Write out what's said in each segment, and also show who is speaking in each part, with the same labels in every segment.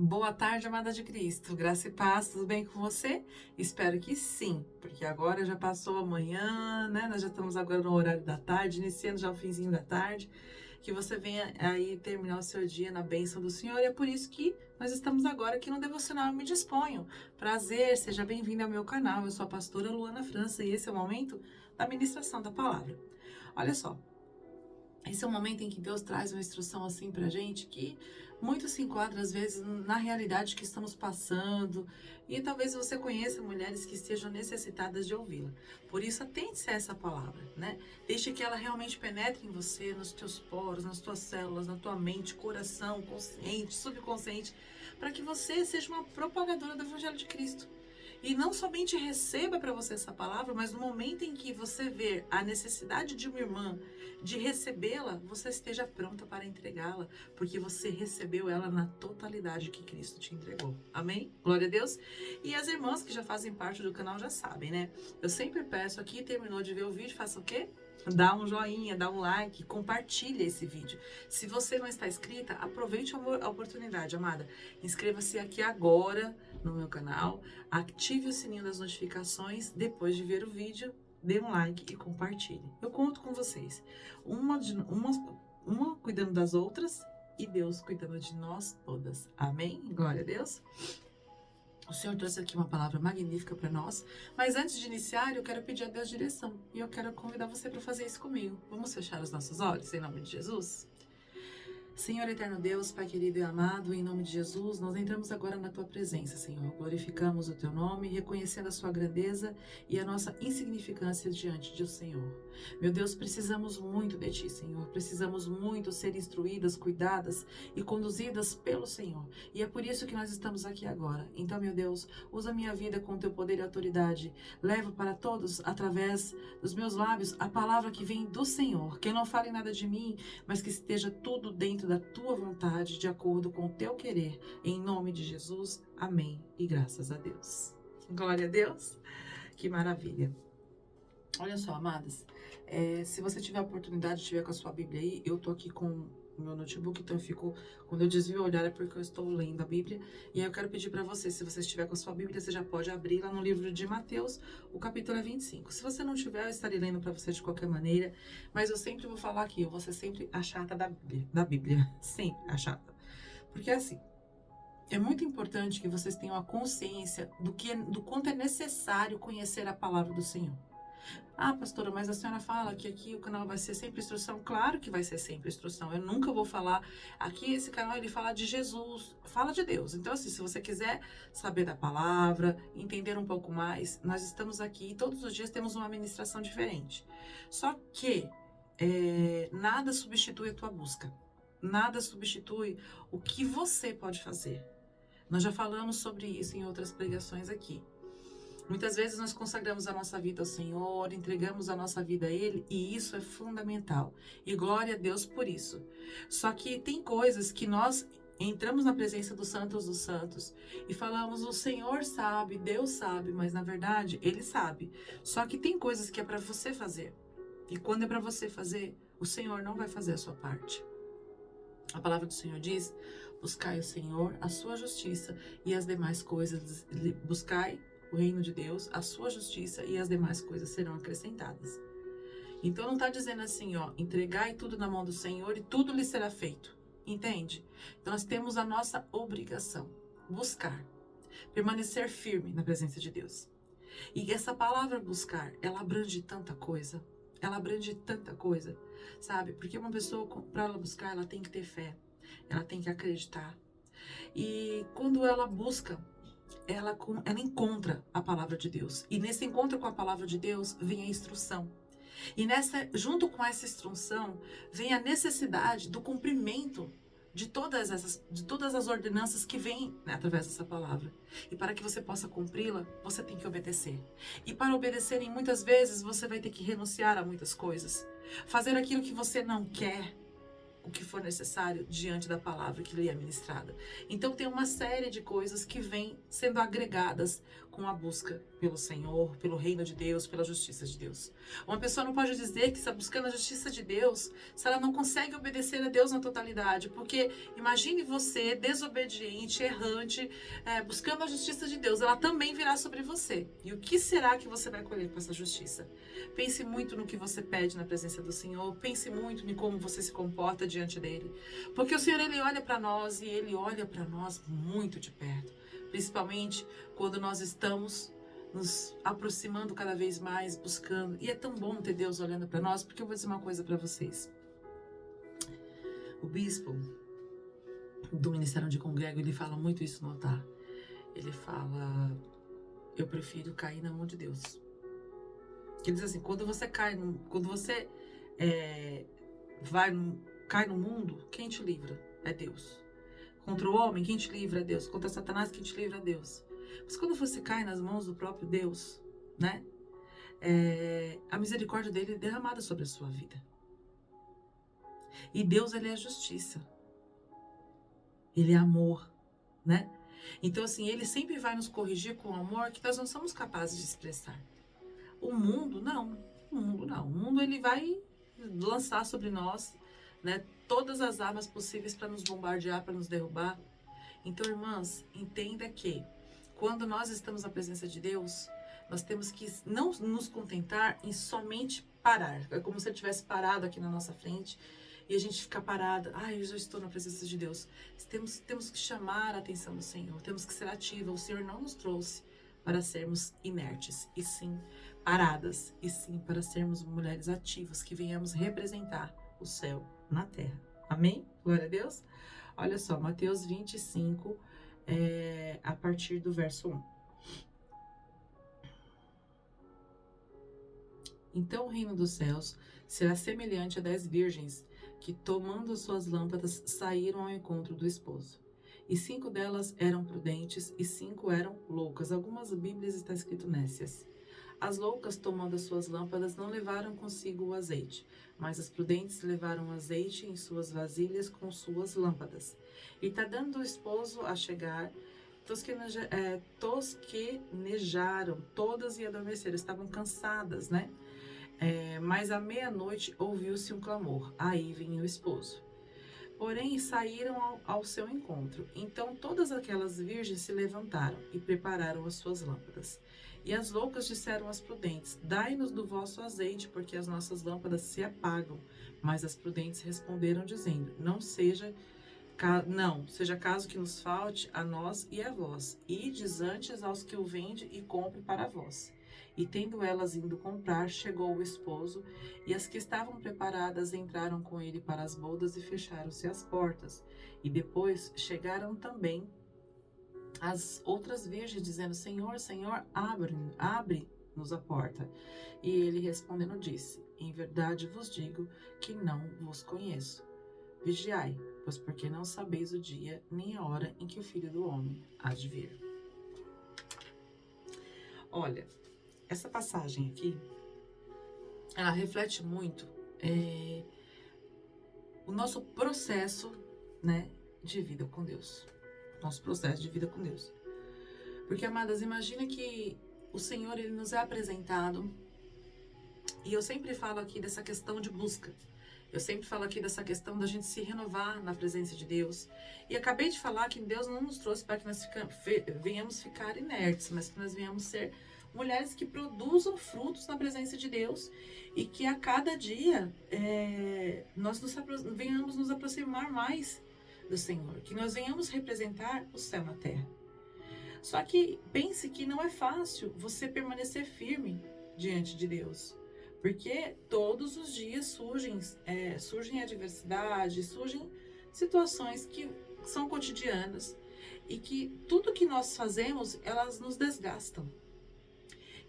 Speaker 1: Boa tarde, amada de Cristo. Graça e paz, tudo bem com você? Espero que sim, porque agora já passou a manhã, né? Nós já estamos agora no horário da tarde, iniciando já o finzinho da tarde. Que você venha aí terminar o seu dia na bênção do Senhor. E é por isso que nós estamos agora aqui no Devocional. Eu me disponho. Prazer, seja bem-vindo ao meu canal. Eu sou a pastora Luana França e esse é o momento da ministração da palavra. Olha só. Esse é o momento em que Deus traz uma instrução assim pra gente que muito se enquadra às vezes na realidade que estamos passando e talvez você conheça mulheres que estejam necessitadas de ouvi-la. Por isso atente-se a essa palavra, né? Deixe que ela realmente penetre em você, nos teus poros, nas tuas células, na tua mente, coração, consciente, subconsciente, para que você seja uma propagadora do Evangelho de Cristo. E não somente receba para você essa palavra, mas no momento em que você ver a necessidade de uma irmã de recebê-la, você esteja pronta para entregá-la, porque você recebeu ela na totalidade que Cristo te entregou. Amém? Glória a Deus. E as irmãs que já fazem parte do canal já sabem, né? Eu sempre peço aqui, terminou de ver o vídeo, faça o quê? Dá um joinha, dá um like, compartilha esse vídeo. Se você não está inscrita, aproveite a oportunidade, amada. Inscreva-se aqui agora no meu canal, ative o sininho das notificações, depois de ver o vídeo, dê um like e compartilhe. Eu conto com vocês. Uma cuidando das outras e Deus cuidando de nós todas. Amém? Glória a Deus. O Senhor trouxe aqui uma palavra magnífica para nós, mas antes de iniciar, eu quero pedir a Deus direção e eu quero convidar você para fazer isso comigo. Vamos fechar os nossos olhos em nome de Jesus? Senhor eterno Deus, Pai querido e amado, em nome de Jesus, nós entramos agora na Tua presença, Senhor. Glorificamos o Teu nome, reconhecendo a Sua grandeza e a nossa insignificância diante do Senhor. Meu Deus, precisamos muito de Ti, Senhor. Precisamos muito ser instruídas, cuidadas e conduzidas pelo Senhor. E é por isso que nós estamos aqui agora. Então, meu Deus, usa a minha vida com Teu poder e autoridade. Leva para todos, através dos meus lábios, a palavra que vem do Senhor. Que não fale nada de mim, mas que esteja tudo dentro da tua vontade, de acordo com o teu querer. Em nome de Jesus, amém. E graças a Deus. Glória a Deus. Que maravilha. Olha só, amadas, se você tiver a oportunidade, estiver com a sua Bíblia aí, eu tô aqui com o meu notebook, então eu fico, quando eu desvio o olhar é porque eu estou lendo a Bíblia, e aí eu quero pedir para você, se você estiver com a sua Bíblia, você já pode abrir lá no livro de Mateus, o capítulo 25. Se você não tiver, eu estarei lendo para você de qualquer maneira, mas eu sempre vou falar aqui, eu vou ser sempre a chata da Bíblia, sempre a chata, porque assim, é muito importante que vocês tenham a consciência do quanto é necessário conhecer a palavra do Senhor. Ah, pastora, mas a senhora fala que aqui o canal vai ser sempre instrução. Claro que vai ser sempre instrução. Eu nunca vou falar. Aqui esse canal ele fala de Jesus, fala de Deus. Então, assim, se você quiser saber da palavra, entender um pouco mais, nós estamos aqui e todos os dias temos uma ministração diferente. Só que nada substitui a tua busca. Nada substitui o que você pode fazer. Nós já falamos sobre isso em outras pregações aqui. Muitas vezes nós consagramos a nossa vida ao Senhor, entregamos a nossa vida a Ele, e isso é fundamental. E glória a Deus por isso. Só que tem coisas que nós entramos na presença dos santos e falamos, o Senhor sabe, Deus sabe, mas na verdade Ele sabe. Só que tem coisas que é para você fazer. E quando é para você fazer, o Senhor não vai fazer a sua parte. A palavra do Senhor diz, buscai o Senhor, a sua justiça e as demais coisas, buscai o reino de Deus, a sua justiça e as demais coisas serão acrescentadas. Então não está dizendo assim, ó, entregai tudo na mão do Senhor e tudo lhe será feito. Entende? Então nós temos a nossa obrigação, buscar, permanecer firme na presença de Deus. E essa palavra buscar, ela abrange tanta coisa. Ela abrange tanta coisa, sabe? Porque uma pessoa, para ela buscar, ela tem que ter fé. Ela tem que acreditar. E quando ela busca, ela encontra a palavra de Deus. E nesse encontro com a palavra de Deus, vem a instrução. E junto com essa instrução, vem a necessidade do cumprimento de todas as ordenanças que vêm, né, através dessa palavra. E para que você possa cumpri-la, você tem que obedecer. E para obedecer, muitas vezes, você vai ter que renunciar a muitas coisas. Fazer aquilo que você não quer, o que for necessário diante da palavra que lhe é ministrada. Então tem uma série de coisas que vêm sendo agregadas com a busca pelo Senhor, pelo reino de Deus, pela justiça de Deus. Uma pessoa não pode dizer que está buscando a justiça de Deus se ela não consegue obedecer a Deus na totalidade, porque imagine você desobediente, errante, buscando a justiça de Deus, ela também virá sobre você. E o que será que você vai colher com essa justiça? Pense muito no que você pede na presença do Senhor, pense muito em como você se comporta diante dele, porque o Senhor, ele olha para nós e ele olha para nós muito de perto, principalmente quando nós estamos nos aproximando cada vez mais, buscando. E é tão bom ter Deus olhando para nós, porque eu vou dizer uma coisa para vocês. O bispo do Ministério onde congrego, ele fala muito isso no altar. Ele fala: eu prefiro cair na mão de Deus. Ele diz assim: quando você cai, quando você cai no mundo, quem te livra é Deus. Contra o homem, quem te livra é Deus. Contra Satanás, quem te livra é Deus. Mas quando você cai nas mãos do próprio Deus, né? A misericórdia dele é derramada sobre a sua vida. E Deus, ele é justiça. Ele é amor, né? Então, assim, ele sempre vai nos corrigir com amor que nós não somos capazes de expressar. O mundo, não. O mundo, não. O mundo, ele vai lançar sobre nós, né, todas as armas possíveis para nos bombardear, para nos derrubar. Então, irmãs, entenda que quando nós estamos na presença de Deus, nós temos que não nos contentar em somente parar. É como se ele tivesse parado aqui na nossa frente e a gente ficar parada. Eu já estou na presença de Deus. Temos que chamar a atenção do Senhor. Temos que ser ativa. O Senhor não nos trouxe para sermos inertes, e sim paradas, e sim para sermos mulheres ativas, que venhamos representar o céu na terra. Amém? Glória a Deus. Olha só, Mateus 25, a partir do verso 1. Então o reino dos céus será semelhante a 10 virgens que, tomando suas lâmpadas, saíram ao encontro do esposo. E 5 delas eram prudentes e 5 eram loucas. Algumas bíblias está escrito nécias. As loucas, tomando as suas lâmpadas, não levaram consigo o azeite, mas as prudentes levaram azeite em suas vasilhas com suas lâmpadas. E tardando o esposo a chegar, tosquenejaram todas e adormeceram, estavam cansadas, né? Mas à meia-noite ouviu-se um clamor: aí vinha o esposo. Porém, saíram ao seu encontro. Então todas aquelas virgens se levantaram e prepararam as suas lâmpadas. E as loucas disseram às prudentes: dai-nos do vosso azeite, porque as nossas lâmpadas se apagam. Mas as prudentes responderam, dizendo: não seja caso que nos falte a nós e a vós. Ides antes aos que o vende e compre para vós. E tendo elas ido comprar, chegou o esposo, e as que estavam preparadas entraram com ele para as bodas e fecharam-se as portas. E depois chegaram também as outras virgens, dizendo: Senhor, Senhor, abre-nos a porta. E ele respondendo disse: em verdade vos digo que não vos conheço. Vigiai, pois porque não sabeis o dia nem a hora em que o Filho do Homem há de vir. Olha, essa passagem aqui, ela reflete muito o nosso processo, né, de vida com Deus. Nosso processo de vida com Deus. Porque, amadas, imagina que o Senhor, ele nos é apresentado, e eu sempre falo aqui dessa questão de busca. Eu sempre falo aqui dessa questão da gente se renovar na presença de Deus. E acabei de falar que Deus não nos trouxe para que nós venhamos ficar inertes, mas que nós venhamos ser mulheres que produzam frutos na presença de Deus e que a cada dia nós venhamos nos aproximar mais do Senhor, que nós venhamos representar o céu na terra. Só que pense que não é fácil você permanecer firme diante de Deus, porque todos os dias surgem adversidades, surgem situações que são cotidianas e que tudo que nós fazemos, elas nos desgastam.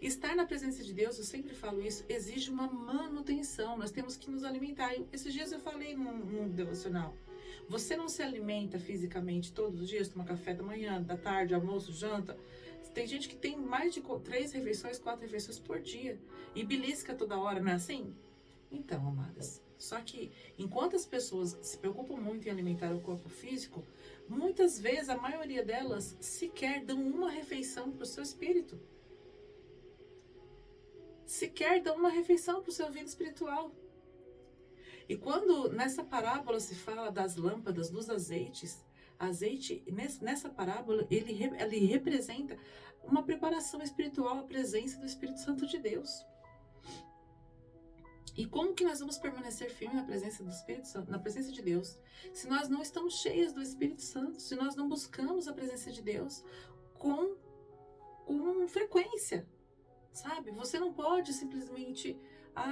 Speaker 1: Estar na presença de Deus, eu sempre falo isso, exige uma manutenção. Nós temos que nos alimentar. Esses dias eu falei num devocional. Você não se alimenta fisicamente todos os dias, toma café da manhã, da tarde, almoço, janta. Tem gente que tem mais de 3 refeições, 4 refeições por dia. E belisca toda hora, não é assim? Então, amadas, Só que, enquanto as pessoas se preocupam muito em alimentar o corpo físico, muitas vezes, a maioria delas, sequer dão uma refeição para o seu espírito. Sequer dão uma refeição para o seu vida espiritual. E quando nessa parábola se fala das lâmpadas, dos azeites, azeite, nessa parábola, ele representa uma preparação espiritual à presença do Espírito Santo de Deus. E como que nós vamos permanecer firmes na presença do Espírito Santo, na presença de Deus, se nós não estamos cheias do Espírito Santo, se nós não buscamos a presença de Deus com frequência, sabe? Você não pode simplesmente,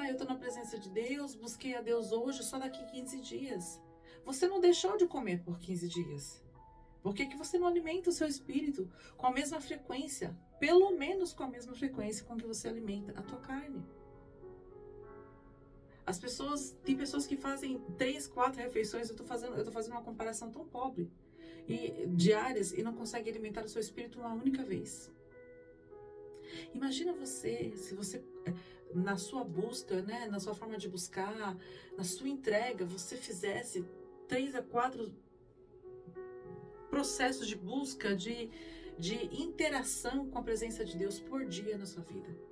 Speaker 1: eu estou na presença de Deus, busquei a Deus hoje, só daqui 15 dias. Você não deixou de comer por 15 dias. Por que você não alimenta o seu espírito com a mesma frequência, pelo menos com a mesma frequência com que você alimenta a tua carne? Tem pessoas que fazem 3, 4 refeições, eu tô fazendo uma comparação tão pobre, diárias, e não consegue alimentar o seu espírito uma única vez. Imagina se você, na sua busca, né, na sua forma de buscar, na sua entrega, você fizesse 3 a 4 processos de busca, de interação com a presença de Deus por dia na sua vida.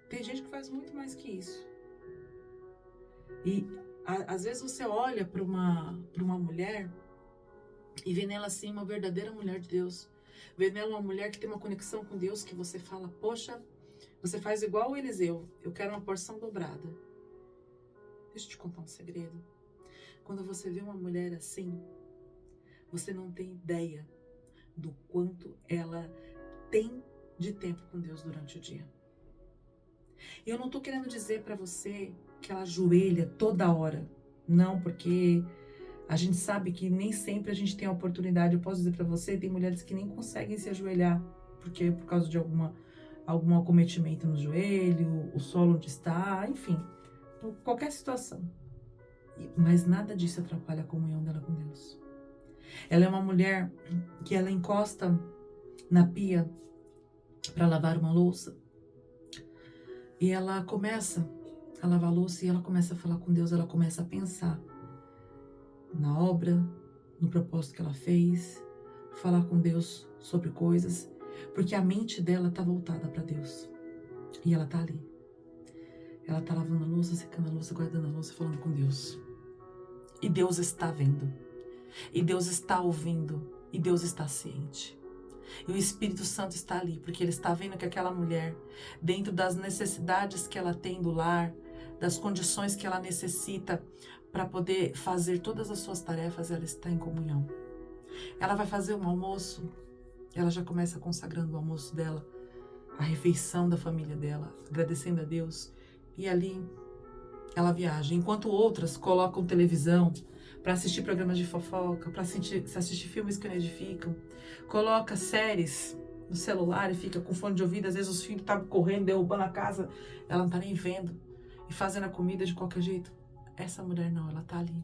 Speaker 1: Tem gente que faz muito mais que isso. E às vezes você olha para uma mulher e vê nela assim uma verdadeira mulher de Deus. Vê nela uma mulher que tem uma conexão com Deus, que você fala, poxa, você faz igual o Eliseu, eu quero uma porção dobrada. Deixa eu te contar um segredo. Quando você vê uma mulher assim, você não tem ideia do quanto ela tem de tempo com Deus durante o dia. Eu não estou querendo dizer para você que ela ajoelha toda hora. Não, porque a gente sabe que nem sempre a gente tem a oportunidade. Eu posso dizer para você, tem mulheres que nem conseguem se ajoelhar, porque por causa de algum acometimento no joelho, o solo onde está, enfim, por qualquer situação. Mas nada disso atrapalha a comunhão dela com Deus. Ela é uma mulher que ela encosta na pia para lavar uma louça. E ela começa a lavar a louça e ela começa a falar com Deus, ela começa a pensar na obra, no propósito que ela fez, falar com Deus sobre coisas, porque a mente dela está voltada para Deus. E ela está ali. Ela está lavando a louça, secando a louça, guardando a louça, falando com Deus. E Deus está vendo. E Deus está ouvindo. E Deus está ciente. E o Espírito Santo está ali, porque ele está vendo que aquela mulher, dentro das necessidades que ela tem do lar, das condições que ela necessita para poder fazer todas as suas tarefas, ela está em comunhão. Ela vai fazer um almoço, ela já começa consagrando o almoço dela, a refeição da família dela, agradecendo a Deus. E ali ela viaja, enquanto outras colocam televisão para assistir programas de fofoca, para assistir filmes que não edificam, coloca séries no celular e fica com fone de ouvido, às vezes os filhos estão correndo, derrubando a casa, ela não está nem vendo, e fazendo a comida de qualquer jeito. Essa mulher não, ela está ali.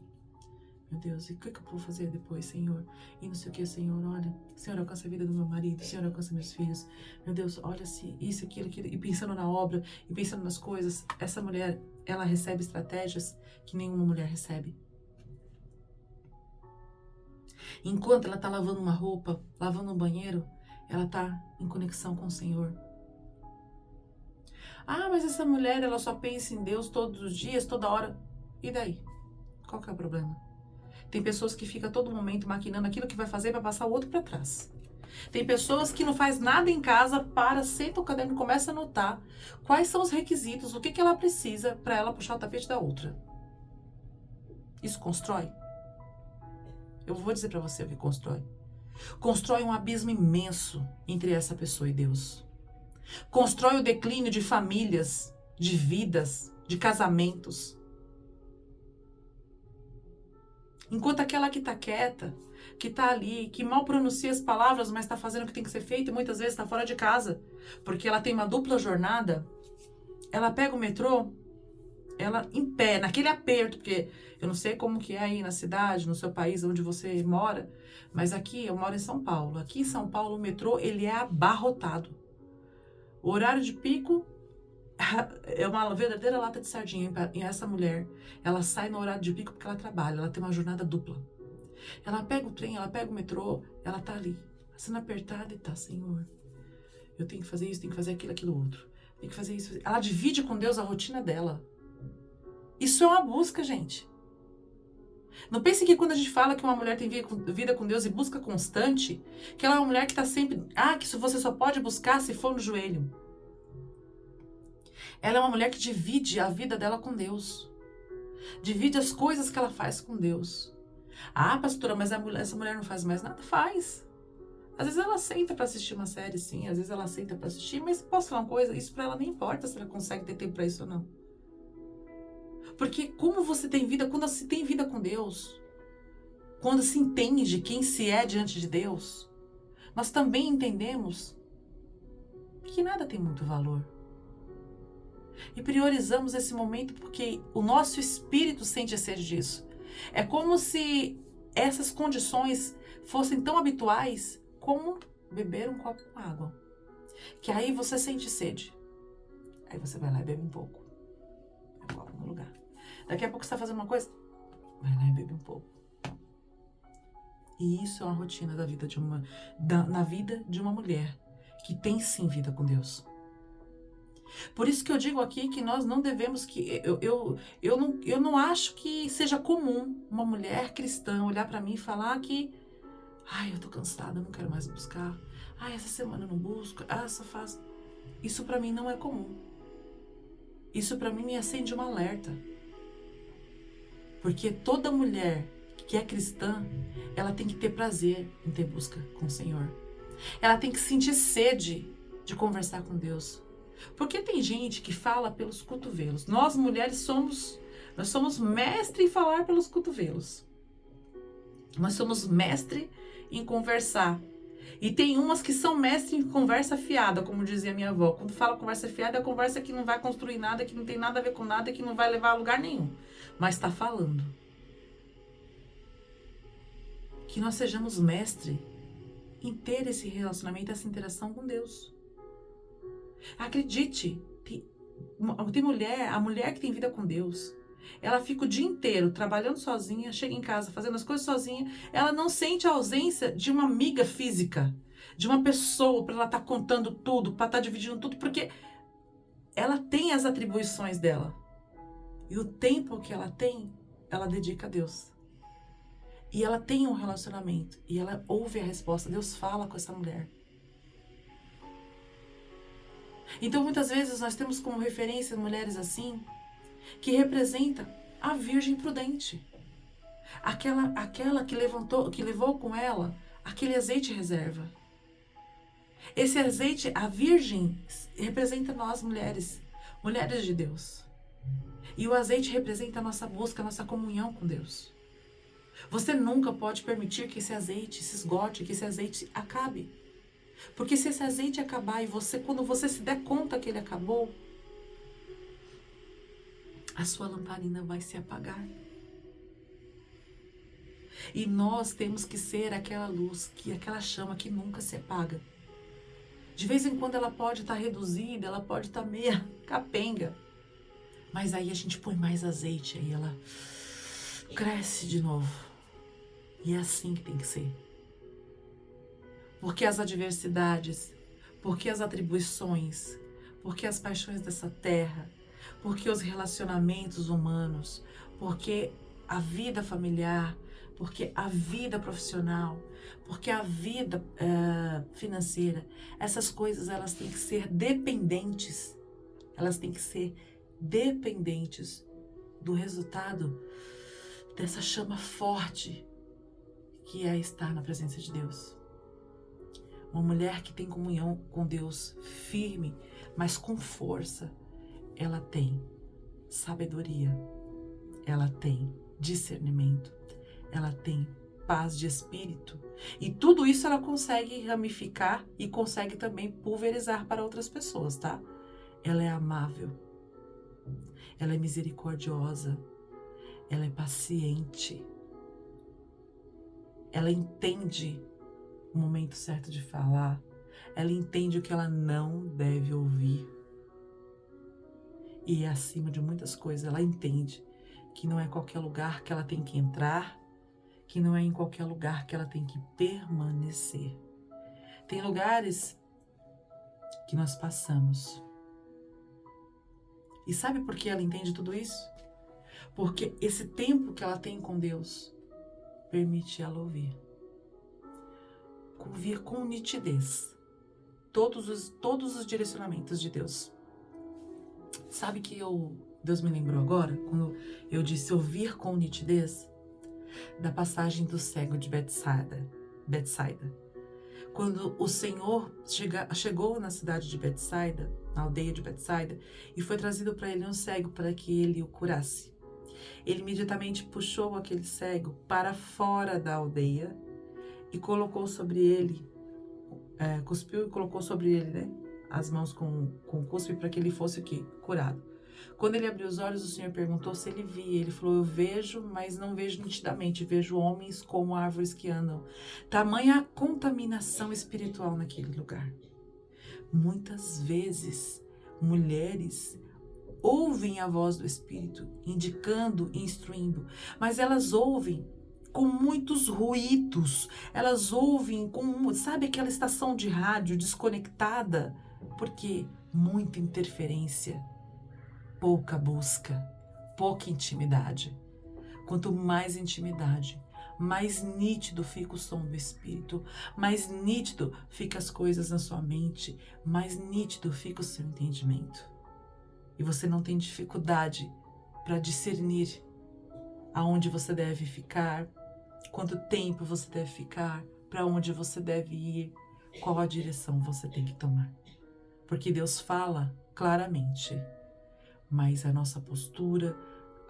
Speaker 1: Meu Deus, e o que eu vou fazer depois, Senhor? E não sei o que, Senhor, olha, Senhor, alcança a vida do meu marido, Senhor, alcança meus filhos. Meu Deus, olha se isso, aquilo, e pensando na obra, e pensando nas coisas. Essa mulher, ela recebe estratégias que nenhuma mulher recebe. Enquanto ela está lavando uma roupa, lavando um banheiro, ela está em conexão com o Senhor. Mas essa mulher, ela só pensa em Deus todos os dias, toda hora. E daí? Qual que é o problema? Tem pessoas que ficam a todo momento maquinando aquilo que vai fazer para passar o outro para trás. Tem pessoas que não faz nada em casa, senta o caderno e começa a anotar quais são os requisitos, o que ela precisa para ela puxar o tapete da outra. Isso constrói? Eu vou dizer para você o que constrói. Constrói um abismo imenso entre essa pessoa e Deus. Constrói o declínio de famílias, de vidas, de casamentos. Enquanto aquela que está quieta, que está ali, que mal pronuncia as palavras, mas está fazendo o que tem que ser feito e muitas vezes está fora de casa, porque ela tem uma dupla jornada, ela pega o metrô, ela em pé, naquele aperto, porque eu não sei como que é aí na cidade, no seu país, onde você mora, mas aqui, eu moro em São Paulo. Aqui em São Paulo, o metrô, ele é abarrotado. O horário de pico é uma verdadeira lata de sardinha. E essa mulher, ela sai no horário de pico porque ela trabalha, ela tem uma jornada dupla. Ela pega o trem, ela pega o metrô, ela tá ali, sendo apertada e tá, Senhor, eu tenho que fazer isso, tenho que fazer aquilo, aquilo outro. Tem que fazer isso. Ela divide com Deus a rotina dela. Isso é uma busca, gente. Não pense que quando a gente fala que uma mulher tem vida com Deus e busca constante, que ela é uma mulher que está sempre... que isso você só pode buscar se for no joelho. Ela é uma mulher que divide a vida dela com Deus. Divide as coisas que ela faz com Deus. Pastora, mas essa mulher não faz mais nada? Faz. Às vezes ela senta para assistir uma série, sim. Às vezes ela senta para assistir, mas posso falar uma coisa? Isso para ela nem importa se ela consegue ter tempo para isso ou não. Porque como você tem vida, quando se tem vida com Deus, quando se entende quem se é diante de Deus, nós também entendemos que nada tem muito valor. E priorizamos esse momento porque o nosso espírito sente a sede disso. É como se essas condições fossem tão habituais como beber um copo com água. Que aí você sente sede. Aí você vai lá e bebe um pouco. Eu coloco no lugar. Daqui a pouco você está fazendo uma coisa, vai lá e bebe um pouco. E isso é uma rotina da vida na vida de uma mulher que tem sim vida com Deus. Por isso que eu digo aqui que nós não devemos eu não acho que seja comum uma mulher cristã olhar para mim e falar que eu tô cansada, não quero mais buscar. Essa semana eu não busco. Só faço. Isso para mim não é comum. Isso para mim me acende um alerta. Porque toda mulher que é cristã, ela tem que ter prazer em ter busca com o Senhor. Ela tem que sentir sede de conversar com Deus. Porque tem gente que fala pelos cotovelos. Nós mulheres nós somos mestre em falar pelos cotovelos. Nós somos mestre em conversar. E tem umas que são mestre em conversa fiada, como dizia minha avó. Quando fala conversa fiada, é a conversa que não vai construir nada, que não tem nada a ver com nada, que não vai levar a lugar nenhum. Mas está falando. Que nós sejamos mestre em ter esse relacionamento, essa interação com Deus. Acredite, tem mulher, a mulher que tem vida com Deus, ela fica o dia inteiro trabalhando sozinha, chega em casa fazendo as coisas sozinha, ela não sente a ausência de uma amiga física, de uma pessoa para ela estar contando tudo, para estar dividindo tudo, porque ela tem as atribuições dela. E o tempo que ela tem, ela dedica a Deus. E ela tem um relacionamento, e ela ouve a resposta, Deus fala com essa mulher. Então, muitas vezes, nós temos como referência mulheres assim, que representa a virgem prudente. Aquela que levou com ela aquele azeite reserva. Esse azeite, a virgem, representa nós mulheres, mulheres de Deus. E o azeite representa a nossa busca, a nossa comunhão com Deus. Você nunca pode permitir que esse azeite se esgote, que esse azeite acabe. Porque se esse azeite acabar e quando você se der conta que ele acabou, a sua lamparina vai se apagar. E nós temos que ser aquela luz, aquela chama que nunca se apaga. De vez em quando ela pode estar reduzida, ela pode estar meia capenga. Mas aí a gente põe mais azeite, aí ela cresce de novo. E é assim que tem que ser. Porque as adversidades, porque as atribuições, porque as paixões dessa terra, porque os relacionamentos humanos, porque a vida familiar, porque a vida profissional, porque a vida financeira, essas coisas elas têm que ser dependentes. Elas têm que ser dependentes do resultado dessa chama forte que é estar na presença de Deus. Uma mulher que tem comunhão com Deus firme, mas com força, ela tem sabedoria, ela tem discernimento, ela tem paz de espírito. E tudo isso ela consegue ramificar e consegue também pulverizar para outras pessoas, tá? Ela é amável, ela é misericordiosa, ela é paciente, ela entende o momento certo de falar, ela entende o que ela não deve ouvir. E acima de muitas coisas, ela entende que não é qualquer lugar que ela tem que entrar, que não é em qualquer lugar que ela tem que permanecer. Tem lugares que nós passamos. E sabe por que ela entende tudo isso? Porque esse tempo que ela tem com Deus permite ela ouvir com nitidez todos os direcionamentos de Deus. Sabe que Deus me lembrou agora, quando eu disse ouvir com nitidez, da passagem do cego de Betsaida. Quando o Senhor chegou na cidade de Betsaida, na aldeia de Betsaida, e foi trazido para ele um cego para que ele o curasse. Ele imediatamente puxou aquele cego para fora da aldeia e colocou sobre ele, cuspiu e colocou sobre ele, né, as mãos com cuspe para que ele fosse o quê? Curado. Quando ele abriu os olhos, o Senhor perguntou se ele via. Ele falou, eu vejo, mas não vejo nitidamente. Vejo homens como árvores que andam. Tamanha a contaminação espiritual naquele lugar. Muitas vezes, mulheres ouvem a voz do Espírito, indicando e instruindo, mas elas ouvem com muitos ruídos, elas ouvem com, sabe, aquela estação de rádio desconectada, porque muita interferência, pouca busca, pouca intimidade. Quanto mais intimidade, mais nítido fica o som do Espírito, mais nítido fica as coisas na sua mente, mais nítido fica o seu entendimento. E você não tem dificuldade para discernir aonde você deve ficar, quanto tempo você deve ficar, para onde você deve ir, qual a direção você tem que tomar. Porque Deus fala claramente, mas a nossa postura,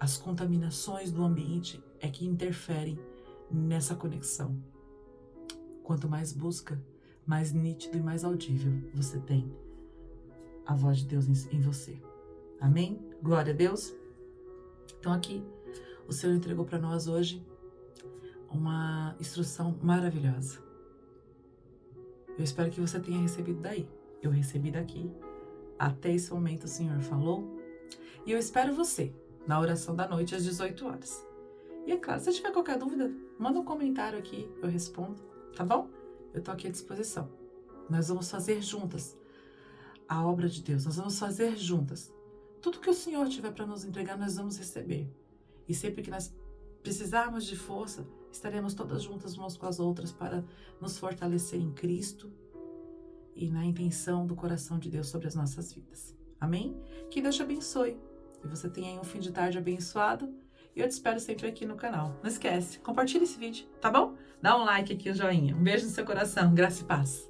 Speaker 1: as contaminações do ambiente é que interferem nessa conexão. Quanto mais busca, mais nítido e mais audível você tem a voz de Deus em você. Amém? Glória a Deus. Então aqui, o Senhor entregou para nós hoje uma instrução maravilhosa. Eu espero que você tenha recebido daí. Eu recebi daqui. Até esse momento o Senhor falou. E eu espero você na oração da noite às 18 horas. E é claro, se tiver qualquer dúvida, manda um comentário aqui, eu respondo, tá bom? Eu tô aqui à disposição. Nós vamos fazer juntas a obra de Deus. Nós vamos fazer juntas. Tudo que o Senhor tiver para nos entregar, nós vamos receber. E sempre que nós precisarmos de força, estaremos todas juntas umas com as outras para nos fortalecer em Cristo e na intenção do coração de Deus sobre as nossas vidas. Amém? Que Deus te abençoe. Que você tenha aí um fim de tarde abençoado. E eu te espero sempre aqui no canal. Não esquece, compartilha esse vídeo, tá bom? Dá um like aqui, um joinha. Um beijo no seu coração. Graça e paz.